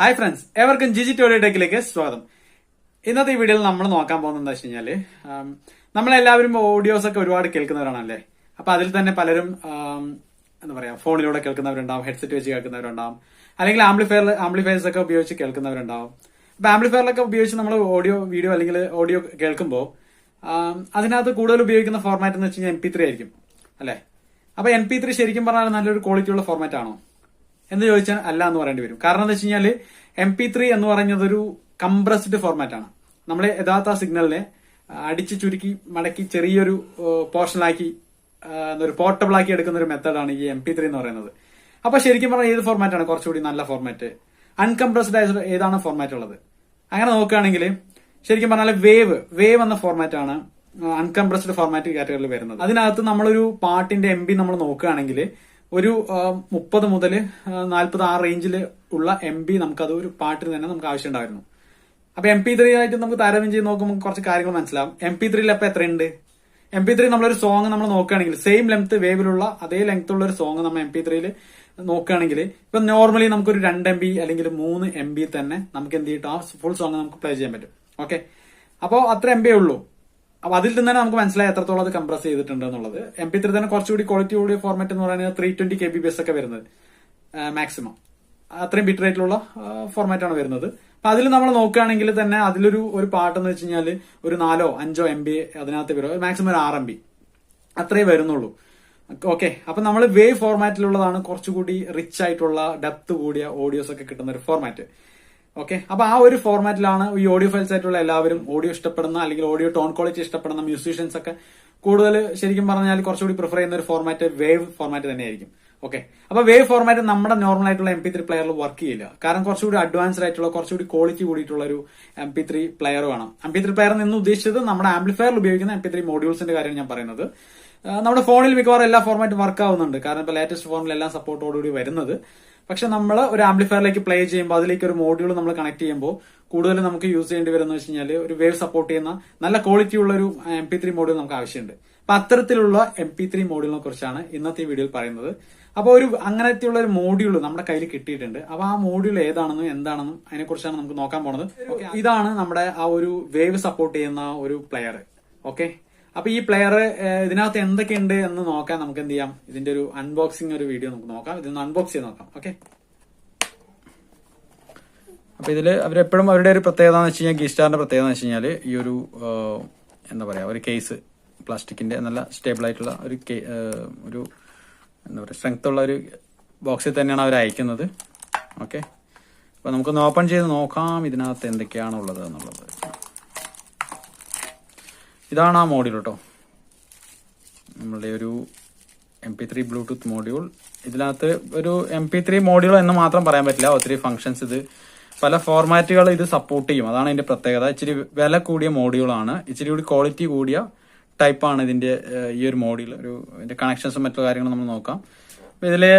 Hi friends, എവർക്കും Jiji toddy ടെക്കിലേക്ക് സ്വാഗതം. ഇന്നത്തെ ഈ വീഡിയോയിൽ നമ്മൾ നോക്കാൻ പോകുന്നത് എന്താ വെച്ച് കഴിഞ്ഞാല്, നമ്മളെല്ലാവരും ഓഡിയോസ് ഒക്കെ ഒരുപാട് കേൾക്കുന്നവരാണല്ലേ. അപ്പൊ അതിൽ തന്നെ പലരും എന്താ പറയാ, ഫോണിലൂടെ കേൾക്കുന്നവരുണ്ടാവും, ഹെഡ്സെറ്റ് വെച്ച് കേൾക്കുന്നവരുണ്ടാവും, അല്ലെങ്കിൽ ആംപ്ലിഫയേഴ്സ് ഒക്കെ ഉപയോഗിച്ച് കേൾക്കുന്നവരുണ്ടാവും. അപ്പൊ ആംപ്ലിഫയറിലൊക്കെ ഉപയോഗിച്ച് നമ്മൾ ഓഡിയോ വീഡിയോ അല്ലെങ്കിൽ ഓഡിയോ കേൾക്കുമ്പോൾ അതിനകത്ത് കൂടുതൽ ഉപയോഗിക്കുന്ന ഫോർമാറ്റ് എന്ന് വെച്ച് കഴിഞ്ഞാൽ MP3 ആയിരിക്കും അല്ലെ. അപ്പൊ MP3 ശരിക്കും പറഞ്ഞാൽ നല്ലൊരു ക്വാളിറ്റി ഉള്ള ഫോർമാറ്റ് ആണോ എന്ന് ചോദിച്ചാൽ അല്ല എന്ന് പറയേണ്ടി വരും. കാരണം എന്താ വെച്ച് കഴിഞ്ഞാൽ MP3 എന്ന് പറയുന്നത് ഒരു കംപ്രസ്ഡ് ഫോർമാറ്റ് ആണ്. നമ്മൾ യഥാർത്ഥ സിഗ്നലിനെ അടിച്ച് ചുരുക്കി മടക്കി ചെറിയൊരു പോർഷനാക്കി ഒരു പോർട്ടബിൾ ആക്കി എടുക്കുന്ന ഒരു മെത്തേഡാണ് ഈ MP3 എന്ന് പറയുന്നത്. അപ്പൊ ശരിക്കും പറഞ്ഞാൽ ഏത് ഫോർമാറ്റ് ആണ് കുറച്ചുകൂടി നല്ല ഫോർമാറ്റ്? അൺകംപ്രസ്ഡ് ആയ ഏതാണ് ഫോർമാറ്റ് ഉള്ളത്? അങ്ങനെ നോക്കുകയാണെങ്കിൽ ശരിക്കും പറഞ്ഞാൽ വേവ് എന്ന ഫോർമാറ്റ് ആണ് അൺകംപ്രസ്ഡ് ഫോർമാറ്റ് കാറ്റഗറിയിൽ വരുന്നത്. അതിനകത്ത് നമ്മളൊരു പാട്ടിന്റെ MB നമ്മൾ നോക്കുകയാണെങ്കിൽ ഒരു 30 മുതൽ 40 ആ റേഞ്ചിൽ ഉള്ള MB നമുക്കത് ഒരു പാട്ടിന് തന്നെ നമുക്ക് ആവശ്യമുണ്ടായിരുന്നു. അപ്പൊ MP3 ആയിട്ട് നമുക്ക് താരതമ്യം ചെയ്ത് നോക്കുമ്പോൾ കുറച്ച് കാര്യങ്ങൾ മനസ്സിലാവും. MP3യിൽ അപ്പൊ എത്രയുണ്ട്? MP3 നമ്മളൊരു സോങ് നമ്മൾ നോക്കുകയാണെങ്കിൽ സെയിം ലെങ്ത് വേവിലുള്ള അതേ ലെങ്ത് ഉള്ള ഒരു സോങ് നമ്മൾ MP3യിൽ നോക്കുകയാണെങ്കിൽ ഇപ്പൊ നോർമലി നമുക്കൊരു 2 MB അല്ലെങ്കിൽ 3 MB തന്നെ നമുക്ക് എന്ത് ചെയ്തിട്ട് ആ ഫുൾ സോങ് നമുക്ക് പ്ലേ ചെയ്യാൻ പറ്റും. ഓക്കെ, അപ്പോ അത്ര MB ഉള്ളൂ. അപ്പൊ അതിൽ തന്നെ നമുക്ക് മനസ്സിലായി എത്രത്തോളം അത് കംപ്രസ് ചെയ്തിട്ടുണ്ട് എന്നുള്ളത്. MP3 തന്നെ കുറച്ചുകൂടി ക്വാളിറ്റി കൂടിയ ഫോർമാറ്റ് എന്ന് പറയുന്നത് 320 kbps ഒക്കെ വരുന്നത് മാക്സിമം. അത്രയും ബിറ്റ് റേറ്റിലുള്ള ഫോർമാറ്റ് ആണ് വരുന്നത്. അപ്പൊ അതിൽ നമ്മൾ നോക്കുകയാണെങ്കിൽ തന്നെ അതിലൊരു പാട്ടെന്ന് വെച്ച് കഴിഞ്ഞാൽ ഒരു 4-5 MB അതിനകത്ത് വരും. മാക്സിമം ഒരു 6 MB അത്രേ വരുന്നുള്ളൂ. ഓക്കെ, അപ്പൊ നമ്മൾ വേവ് ഫോർമാറ്റിലുള്ളതാണ് കുറച്ചുകൂടി റിച്ച് ആയിട്ടുള്ള ഡെപ്ത് കൂടിയ ഓഡിയോസ് ഒക്കെ കിട്ടുന്ന ഒരു ഫോർമാറ്റ്. ഓക്കെ, അപ്പൊ ആ ഒരു ഫോർമാറ്റിലാണ് ഈ ഓഡിയോ ഫയൽസ് ആയിട്ടുള്ള എല്ലാവരും ഓഡിയോ ഇഷ്ടപ്പെടുന്ന അല്ലെങ്കിൽ ഓഡിയോ ടോൺ ക്വാളിറ്റി ഇഷ്ടപ്പെടുന്ന മ്യൂസീഷ്യൻസ് ഒക്കെ കൂടുതൽ ശരിക്കും പറഞ്ഞാൽ കുറച്ചുകൂടി പ്രിഫർ ചെയ്യുന്ന ഒരു ഫോർമാറ്റ് വേവ് ഫോർമാറ്റ് തന്നെയായിരിക്കും. ഓക്കെ, അപ്പൊ വേവ് ഫോർമാറ്റ് നമ്മുടെ നോർമൽ ആയിട്ടുള്ള MP3 പ്ലെയറിൽ വർക്ക് ചെയ്യില്ല. കാരണം കുറച്ചുകൂടി അഡ്വാൻസ്ഡ് ആയിട്ടുള്ള കുറച്ചുകൂടി ക്വാളിറ്റി കൂടിയിട്ടുള്ള ഒരു MP3 പ്ലെയർ വേണം. MP3 പ്ലെയർ എന്ന് ഉദ്ദേശിച്ചത് നമ്മുടെ ആംപ്ലിഫയറിൽ ഉപയോഗിക്കുന്ന MP3 മോഡ്യൂൾസിന്റെ കാര്യം ഞാൻ പറയുന്നത്. നമ്മുടെ ഫോണിൽ മിക്കവാറും എല്ലാ ഫോർമാറ്റും വർക്ക് ആവുന്നുണ്ട്. കാരണം ഇപ്പൊ ലേറ്റസ്റ്റ് ഫോണിൽ എല്ലാം സപ്പോർട്ടോടുകൂടി വരുന്നത്. പക്ഷെ നമ്മൾ ഒരു ആംപ്ലിഫയറിലേക്ക് പ്ലേ ചെയ്യുമ്പോൾ അതിലേക്ക് ഒരു മോഡ്യൂൾ നമ്മൾ കണക്ട് ചെയ്യുമ്പോൾ കൂടുതൽ നമുക്ക് യൂസ് ചെയ്യേണ്ടി വരുന്നത് വെച്ച് കഴിഞ്ഞാൽ ഒരു വേവ് സപ്പോർട്ട് ചെയ്യുന്ന നല്ല ക്വാളിറ്റി ഉള്ള ഒരു MP3 മോഡ്യൂൾ നമുക്ക് ആവശ്യമുണ്ട്. അപ്പൊ അത്തരത്തിലുള്ള MP3 മോഡ്യൂളിനെ കുറിച്ചാണ് ഇന്നത്തെ വീഡിയോയിൽ പറയുന്നത്. അപ്പൊ ഒരു അങ്ങനത്തെയുള്ള ഒരു മോഡ്യൂൾ നമ്മുടെ കയ്യിൽ കിട്ടിയിട്ടുണ്ട്. അപ്പൊ ആ മോഡ്യൂൾ ഏതാണെന്നും എന്താണെന്നും അതിനെ കുറിച്ചാണ് നമുക്ക് നോക്കാൻ പോണത്. ഇതാണ് നമ്മുടെ ആ ഒരു വേവ് സപ്പോർട്ട് ചെയ്യുന്ന ഒരു പ്ലെയർ. ഓക്കെ, അപ്പൊ ഈ പ്ലെയർ ഇതിനകത്ത് എന്തൊക്കെയുണ്ട് എന്ന് നോക്കാൻ നമുക്ക് എന്ത് ചെയ്യാം, ഇതിന്റെ ഒരു അൺബോക്സിംഗ് ഒരു വീഡിയോ നമുക്ക് നോക്കാം. ഇതൊന്ന് അൺബോക്സ് ചെയ്ത് നോക്കാം. ഓക്കെ, അപ്പൊ ഇതില് അവരെപ്പോഴും അവരുടെ ഒരു പ്രത്യേകത എന്ന് വെച്ച് കഴിഞ്ഞാൽ, ഗീസ്റ്റാറിന്റെ പ്രത്യേകത എന്ന് വെച്ച് കഴിഞ്ഞാൽ ഈ ഒരു എന്താ പറയാ, ഒരു കേസ് പ്ലാസ്റ്റിക്കിന്റെ നല്ല സ്റ്റേബിൾ ആയിട്ടുള്ള ഒരു എന്താ പറയാ സ്ട്രെങ്ത് ഉള്ള ഒരു ബോക്സിൽ തന്നെയാണ് അവർ അയക്കുന്നത്. ഓക്കെ, അപ്പൊ നമുക്കൊന്ന് ഓപ്പൺ ചെയ്ത് നോക്കാം ഇതിനകത്ത് എന്തൊക്കെയാണുള്ളത് എന്നുള്ളത്. ഇതാണ് ആ മോഡ്യൂൾ കേട്ടോ, നമ്മളുടെ ഒരു MP3 ബ്ലൂടൂത്ത് മോഡ്യൂൾ. ഇതിനകത്ത് ഒരു MP3 മോഡ്യൂൾ എന്ന് മാത്രം പറയാൻ പറ്റില്ല, ഒത്തിരി ഫങ്ഷൻസ് ഇത് പല ഫോർമാറ്റുകൾ ഇത് സപ്പോർട്ട് ചെയ്യും. അതാണ് ഇതിന്റെ പ്രത്യേകത. ഇച്ചിരി വില കൂടിയ മോഡ്യൂളാണ്, ഇച്ചിരി കൂടി ക്വാളിറ്റി കൂടിയ ടൈപ്പാണ് ഇതിന്റെ ഈ ഒരു മോഡ്യൂൾ. ഇതിന്റെ കണക്ഷൻസും മറ്റു കാര്യങ്ങളും നമ്മൾ നോക്കാം. അപ്പൊ ഇതില്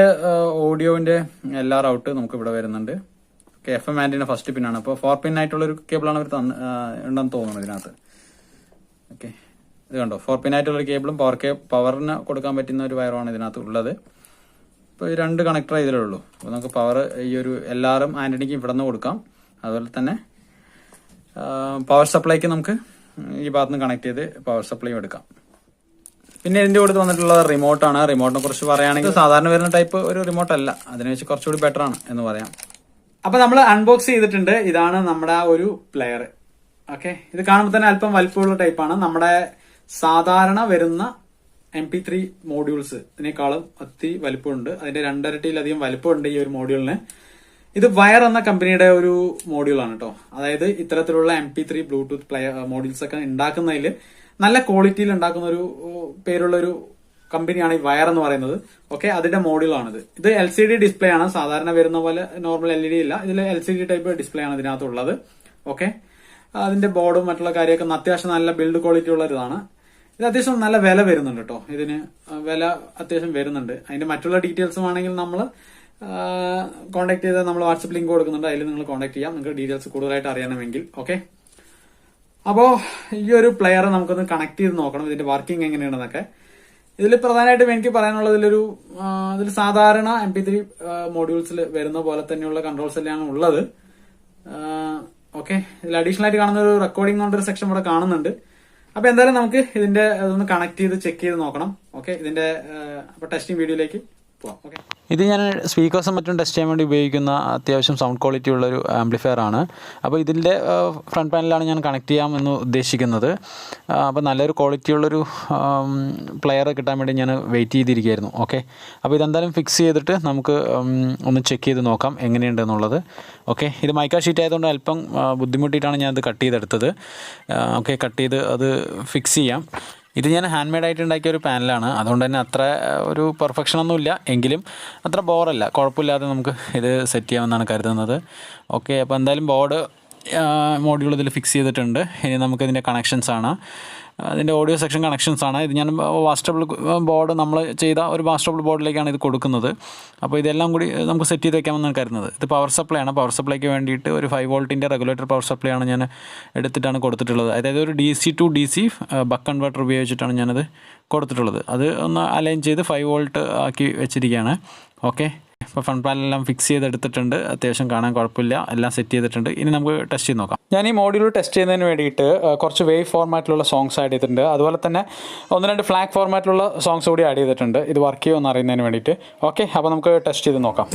ഓഡിയോന്റെ എല്ലാ ഔട്ട് നമുക്ക് ഇവിടെ വരുന്നുണ്ട്. FM ആന്റിന്റെ ഫസ്റ്റ് പിന്നാണ്. അപ്പോൾ 4 പിൻ ആയിട്ടുള്ള ഒരു കേബിളാണ് അവർ ഉണ്ടെന്ന് തോന്നുന്നു ഇതിനകത്ത്. ഓക്കെ, ഇത് കണ്ടോ, 4 പിൻ ആയിട്ടുള്ള ഒരു കേബിളും പവറിന് കൊടുക്കാൻ പറ്റുന്ന ഒരു വയറുമാണ് ഇതിനകത്ത് ഉള്ളത്. ഇപ്പോൾ ഈ 2 കണക്ടർ ഇതിലുള്ളൂ. അപ്പോൾ നമുക്ക് പവർ ഈ ഒരു എല്ലാവരും ആന്റണിക്ക് ഇവിടെ നിന്ന് കൊടുക്കാം. അതുപോലെ തന്നെ പവർ സപ്ലൈക്ക് നമുക്ക് ഈ ഭാഗത്ത് നിന്ന് കണക്ട് ചെയ്ത് പവർ സപ്ലൈയും എടുക്കാം. പിന്നെ ഇതിന്റെ കൂടെ വന്നിട്ടുള്ളത് റിമോട്ടാണ്. റിമോട്ടിനെ കുറിച്ച് പറയുകയാണെങ്കിൽ സാധാരണ വരുന്ന ടൈപ്പ് ഒരു റിമോട്ട് അല്ല, അതിനെ വെച്ച് കുറച്ചുകൂടി ബെറ്റർ ആണ് എന്ന് പറയാം. അപ്പൊ നമ്മൾ അൺബോക്സ് ചെയ്തിട്ടുണ്ട്. ഇതാണ് നമ്മുടെ ആ ഒരു പ്ലെയർ. ഓക്കെ, ഇത് കാണുമ്പോൾ തന്നെ അല്പം വലിപ്പമുള്ള ടൈപ്പാണ്. നമ്മുടെ സാധാരണ വരുന്ന MP3 മോഡ്യൂൾസ് ഇതിനേക്കാളും ഒത്തിരി വലിപ്പമുണ്ട്. അതിന്റെ 2 ഇരട്ടിയിലധികം വലിപ്പമുണ്ട് ഈ ഒരു മോഡ്യൂളിന്. ഇത് വയർ എന്ന കമ്പനിയുടെ ഒരു മോഡ്യൂളാണ് കേട്ടോ. അതായത് ഇത്തരത്തിലുള്ള MP3 ബ്ലൂടൂത്ത് പ്ലെയർ മോഡ്യൂൾസ് ഒക്കെ ഉണ്ടാക്കുന്നതിൽ നല്ല ക്വാളിറ്റിയിൽ ഉണ്ടാക്കുന്ന ഒരു പേരുള്ള ഒരു കമ്പനിയാണ് ഈ വയർ എന്ന് പറയുന്നത്. ഓക്കെ, അതിന്റെ മോഡ്യൂളാണിത്. ഇത് LCD ഡിസ്പ്ലേ ആണ്. സാധാരണ വരുന്ന പോലെ നോർമൽ LED ഇല്ല, ഇതിൽ LCD ടൈപ്പ് ഡിസ്പ്ലേ ആണ് ഇതിനകത്തുള്ളത്. ഓക്കെ, അതിന്റെ ബോർഡും മറ്റുള്ള കാര്യമൊക്കെ അത്യാവശ്യം നല്ല ബിൽഡ് ക്വാളിറ്റി ഉള്ള ഇതാണ്. ഇത് അത്യാവശ്യം നല്ല വില വരുന്നുണ്ട് കേട്ടോ. ഇതിന് വില അത്യാവശ്യം വരുന്നുണ്ട്. അതിന്റെ മറ്റുള്ള ഡീറ്റെയിൽസും ആണെങ്കിൽ നമ്മൾ കോൺടാക്ട് ചെയ്താൽ നമ്മൾ വാട്സപ്പ് ലിങ്ക് കൊടുക്കുന്നുണ്ട്, അതിൽ നിങ്ങൾ കോൺടാക്ട് ചെയ്യാം നിങ്ങൾക്ക് ഡീറ്റെയിൽസ് കൂടുതലായിട്ട് അറിയണമെങ്കിൽ. ഓക്കെ, അപ്പോ ഈ ഒരു പ്ലെയർ നമുക്കൊന്ന് കണക്ട് ചെയ്ത് നോക്കണം, ഇതിന്റെ വർക്കിംഗ് എങ്ങനെയാണെന്നൊക്കെ. ഇതിൽ പ്രധാനമായിട്ടും എനിക്ക് പറയാനുള്ളത് ഇതിൽ സാധാരണ MP3 മോഡ്യൂൾസിൽ വരുന്ന പോലെ തന്നെയുള്ള കൺട്രോൾസ് എല്ലാം ഉള്ളത്. ഓക്കെ, ഇതിൽ അഡീഷണൽ ആയിട്ട് കാണുന്ന ഒരു റെക്കോർഡിംഗ് കൊണ്ടൊരു സെക്ഷൻ ഇവിടെ കാണുന്നുണ്ട്. അപ്പൊ എന്തായാലും നമുക്ക് ഇതിന്റെ അതൊന്ന് കണക്ട് ചെയ്ത് ചെക്ക് ചെയ്ത് നോക്കണം. ഓക്കെ, ഇതിന്റെ അപ്പൊ ടെസ്റ്റിംഗ് വീഡിയോയിലേക്ക് പോവാം. ഓക്കെ, ഇത് ഞാൻ സ്പീക്കേഴ്സും മറ്റും ടെസ്റ്റ് ചെയ്യാൻ വേണ്ടി ഉപയോഗിക്കുന്ന അത്യാവശ്യം സൗണ്ട് ക്വാളിറ്റി ഉള്ളൊരു ആംപ്ലിഫയർ ആണ്. അപ്പോൾ ഇതിൻ്റെ ഫ്രണ്ട് പാനലാണ് ഞാൻ കണക്ട് ചെയ്യാമെന്ന് ഉദ്ദേശിക്കുന്നത്. അപ്പോൾ നല്ലൊരു ക്വാളിറ്റി ഉള്ളൊരു പ്ലെയർ കിട്ടാൻ വേണ്ടി ഞാൻ വെയിറ്റ് ചെയ്തിരിക്കുകയായിരുന്നു. ഓക്കെ, അപ്പോൾ ഇതെന്തായാലും ഫിക്സ് ചെയ്തിട്ട് നമുക്ക് ഒന്ന് ചെക്ക് ചെയ്ത് നോക്കാം എങ്ങനെയുണ്ടെന്നുള്ളത്. ഓക്കെ, ഇത് മൈക്ക ഷീറ്റ് ആയതുകൊണ്ട് അല്പം ബുദ്ധിമുട്ടിയിട്ടാണ് ഞാനത് കട്ട് ചെയ്തെടുത്തത്. ഓക്കെ, കട്ട് ചെയ്ത് അത് ഫിക്സ് ചെയ്യാം. ഇത് ഞാൻ ഹാൻഡ് മെയ്ഡായിട്ട് ഉണ്ടാക്കിയ ഒരു പാനലാണ്. അതുകൊണ്ട് തന്നെ അത്ര ഒരു പെർഫെക്ഷനൊന്നുമില്ല, എങ്കിലും അത്ര ബോറല്ല, കുഴപ്പമില്ലാതെ നമുക്ക് ഇത് സെറ്റ് ചെയ്യാമെന്നാണ് കരുതുന്നത്. ഓക്കെ, അപ്പോൾ എന്തായാലും ബോർഡ് മോഡ്യൂൾ ഇതിൽ ഫിക്സ് ചെയ്തിട്ടുണ്ട്. ഇനി നമുക്കിതിൻ്റെ കണക്ഷൻസാണ്, അതിൻ്റെ ഓഡിയോ സെക്ഷൻ കണക്ഷൻസാണ്. ഇത് ഞാൻ വാസ്റ്റബിൾ ബോർഡ് നമ്മൾ ചെയ്ത ഒരു വാസ്റ്റബിൾ ബോർഡിലേക്കാണ് ഇത് കൊടുക്കുന്നത്. അപ്പോൾ ഇതെല്ലാം കൂടി നമുക്ക് സെറ്റ് ചെയ്ത് വെക്കാമെന്നാണ് കരുതുന്നത്. ഇത് പവർ സപ്ലൈ ആണ്. പവർ സപ്ലൈക്ക് വേണ്ടിയിട്ട് ഒരു 5 വോൾട്ടിൻ്റെ റെഗുലേറ്റർ പവർ സപ്ലൈ ആണ് ഞാൻ എടുത്തിട്ടാണ് കൊടുത്തിട്ടുള്ളത്. അതായത് ഒരു DC to DC buck converter ഉപയോഗിച്ചിട്ടാണ് ഞാനത് കൊടുത്തിട്ടുള്ളത്. അത് ഒന്ന് അലൈൻ ചെയ്ത് 5 വോൾട്ട് ആക്കി വെച്ചിരിക്കുകയാണ്. ഓക്കെ, ഇപ്പോൾ ഫ്രണ്ട് പാനലെല്ലാം ഫിക്സ് ചെയ്തെടുത്തിട്ടുണ്ട്. അത്യാവശ്യം കാണാൻ കുഴപ്പമില്ല, എല്ലാം സെറ്റ് ചെയ്തിട്ടുണ്ട്. ഇനി നമുക്ക് ടെസ്റ്റ് ചെയ്ത് നോക്കാം. ഞാൻ ഈ മോഡ്യൂൾ ടെസ്റ്റ് ചെയ്യുന്നതിന് വേണ്ടിയിട്ട് കുറച്ച് വേവ് ഫോർമാറ്റിലുള്ള സോങ്സ് ആഡ് ചെയ്തിട്ടുണ്ട്. അതുപോലെ തന്നെ 1-2 ഫ്ലാഗ് ഫോർമാറ്റിലുള്ള സോങ്സ് കൂടി ആഡ് ചെയ്തിട്ടുണ്ട്. ഇത് വർക്ക് ചെയ്യുമെന്ന് അറിയുന്നതിന് വേണ്ടിയിട്ട്. ഓക്കെ, അപ്പോൾ നമുക്ക് ടെസ്റ്റ് ചെയ്ത് നോക്കാം.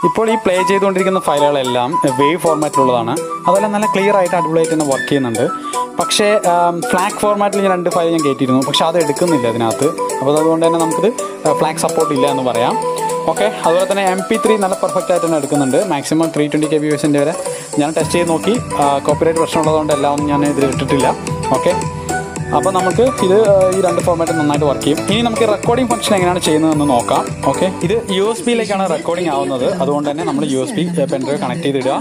ഇപ്പോൾ ഈ പ്ലേ ചെയ്തുകൊണ്ടിരിക്കുന്ന ഫയലുകളെല്ലാം വേവ് ഫോർമാറ്റിലുള്ളതാണ്. അതെല്ലാം നല്ല ക്ലിയർ ആയിട്ട് അടിപൊളിയായിട്ട് തന്നെ വർക്ക് ചെയ്യുന്നുണ്ട്. പക്ഷേ ഫ്ലാഗ് ഫോർമാറ്റിൽ ഞാൻ 2 ഫയൽ ഞാൻ കയറ്റിയിരുന്നു, പക്ഷേ അത് എടുക്കുന്നില്ല അതിനകത്ത്. അപ്പോൾ അതുകൊണ്ട് തന്നെ നമുക്കിത് ഫ്ലാഗ് സപ്പോർട്ട് ഇല്ല എന്ന് പറയാം. ഓക്കെ, അതുപോലെ തന്നെ MP3 നല്ല പെർഫെക്റ്റ് ആയിട്ട് തന്നെ എടുക്കുന്നുണ്ട്. മാക്സിമം 320 kbps വരെ ഞാൻ ടെസ്റ്റ് ചെയ്ത് നോക്കി. കോപ്പിറൈറ്റ് പ്രശ്നമുള്ളതുകൊണ്ട് എല്ലാം ഒന്നും ഞാൻ ഇതിൽ ഇട്ടിട്ടില്ല. ഓക്കെ, അപ്പോൾ നമുക്ക് ഇത് ഈ 2 ഫോർമാറ്റും നന്നായിട്ട് വർക്ക് ചെയ്യും. ഇനി നമുക്ക് റെക്കോർഡിംഗ് ഫംഗ്ഷൻ എങ്ങനെയാണ് ചെയ്യുന്നതെന്ന് നോക്കാം. ഓക്കെ, ഇത് USB-യിലേക്കാണ് റെക്കോർഡിംഗ് ആവുന്നത്. അതുകൊണ്ട് തന്നെ നമ്മൾ USB പെൻഡ്രൈവ് കണക്ട് ചെയ്തിടുക.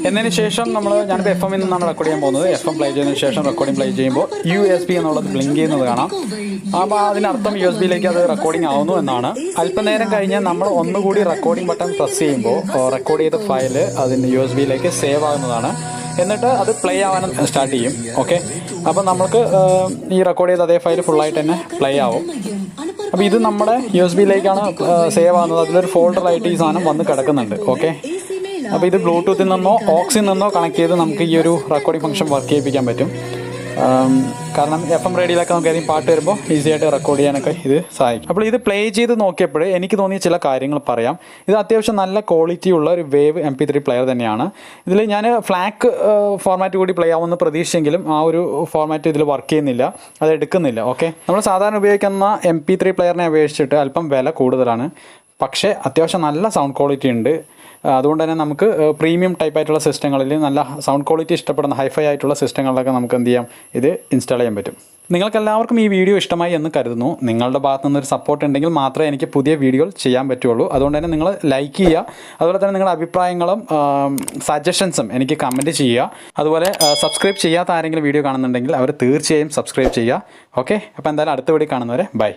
എന്നതിന് ശേഷം ഞാനിപ്പോൾ FM ൽ നിന്നാണ് റെക്കോർഡ് ചെയ്യാൻ പോകുന്നത്. FM പ്ലേ ചെയ്തതിന് ശേഷം റെക്കോർഡിംഗ് പ്ലേ ചെയ്യുമ്പോൾ USB എന്നുള്ളത് ബ്ലിങ്ക് ചെയ്യുന്നത് കാണാം. അപ്പോൾ അതിനർത്ഥം USB-യിലേക്ക് അത് റെക്കോർഡിംഗ് ആവുന്നു എന്നാണ്. അല്പനേരം കഴിഞ്ഞ് നമ്മൾ ഒന്നുകൂടി റെക്കോർഡിംഗ് ബട്ടൺ പ്രസ് ചെയ്യുമ്പോൾ റെക്കോർഡ് ചെയ്ത ഫയൽ അതിൻ്റെ USB-യിലേക്ക് സേവ് ആകുന്നതാണ്. എന്നിട്ട് അത് പ്ലേ ആവാൻ സ്റ്റാർട്ട് ചെയ്യും. ഓക്കെ, അപ്പോൾ നമുക്ക് ഈ റെക്കോർഡ് ചെയ്ത അതേ ഫയൽ ഫുള്ളായിട്ട് തന്നെ പ്ലേ ആവും. അപ്പോൾ ഇത് നമ്മുടെ USB-യിലേക്കാണ് സേവ് ആകുന്നത്. അതിലൊരു ഫോൾഡറായിട്ട് ഈ സാധനം വന്ന് കിടക്കുന്നുണ്ട്. ഓക്കെ, അപ്പോൾ ഇത് ബ്ലൂടൂത്തിൽ നിന്നോ ഓക്സിൽ നിന്നോ കണക്ട് ചെയ്ത് നമുക്ക് ഈ ഒരു റെക്കോർഡിംഗ് ഫംഗ്ഷൻ വർക്ക് ചെയ്യിപ്പിക്കാൻ പറ്റും. കാരണം FM റേഡിയോയിലൊക്കെ നമുക്ക് ഏതെങ്കിലും പാട്ട് വരുമ്പോൾ ഈസി ആയിട്ട് റെക്കോർഡ് ചെയ്യാനൊക്കെ ഇത് സഹായിക്കും. അപ്പോൾ ഇത് പ്ലേ ചെയ്ത് നോക്കിയപ്പോൾ എനിക്ക് തോന്നിയ ചില കാര്യങ്ങൾ പറയാം. ഇത് അത്യാവശ്യം നല്ല ക്വാളിറ്റി ഉള്ള ഒരു വേവ് MP3 പ്ലെയർ തന്നെയാണ്. ഇതിൽ ഞാൻ ഫ്ലാഗ് ഫോർമാറ്റ് കൂടി പ്ലേ ആവുമെന്ന് പ്രതീക്ഷിച്ചെങ്കിലും ആ ഒരു ഫോർമാറ്റ് ഇതിൽ വർക്ക് ചെയ്യുന്നില്ല, അത് എടുക്കുന്നില്ല. ഓക്കെ, നമ്മൾ സാധാരണ ഉപയോഗിക്കുന്ന MP3 പ്ലെയറിനെ അപേക്ഷിച്ചിട്ട് അല്പം വില കൂടുതലാണ്. പക്ഷേ അത്യാവശ്യം നല്ല സൗണ്ട് ക്വാളിറ്റി ഉണ്ട്. അതുകൊണ്ട് തന്നെ നമുക്ക് പ്രീമിയം ടൈപ്പ് ആയിട്ടുള്ള സിസ്റ്റങ്ങളിൽ നല്ല സൗണ്ട് ക്വാളിറ്റി ഇഷ്ടപ്പെടുന്ന ഹൈഫൈ ആയിട്ടുള്ള സിസ്റ്റങ്ങളിലൊക്കെ നമുക്ക് എന്ത് ചെയ്യാം, ഇത് ഇൻസ്റ്റാൾ ചെയ്യാൻ പറ്റും. നിങ്ങൾക്കെല്ലാവർക്കും ഈ വീഡിയോ ഇഷ്ടമായി എന്ന് കരുതുന്നു. നിങ്ങളുടെ ഭാഗത്തു നിന്നൊരു സപ്പോർട്ട് ഉണ്ടെങ്കിൽ മാത്രമേ എനിക്ക് പുതിയ വീഡിയോകൾ ചെയ്യാൻ പറ്റുള്ളൂ. അതുകൊണ്ട് തന്നെ നിങ്ങൾ ലൈക്ക് ചെയ്യുക. അതുപോലെ തന്നെ നിങ്ങളുടെ അഭിപ്രായങ്ങളും സജഷൻസും എനിക്ക് കമൻറ്റ് ചെയ്യുക. അതുപോലെ സബ്സ്ക്രൈബ് ചെയ്യാത്ത ആരെങ്കിലും വീഡിയോ കാണുന്നുണ്ടെങ്കിൽ അവർ തീർച്ചയായും സബ്സ്ക്രൈബ് ചെയ്യുക. ഓക്കെ, അപ്പോൾ എന്തായാലും അടുത്ത വീഡിയോ കാണുന്നവരെ ബൈ.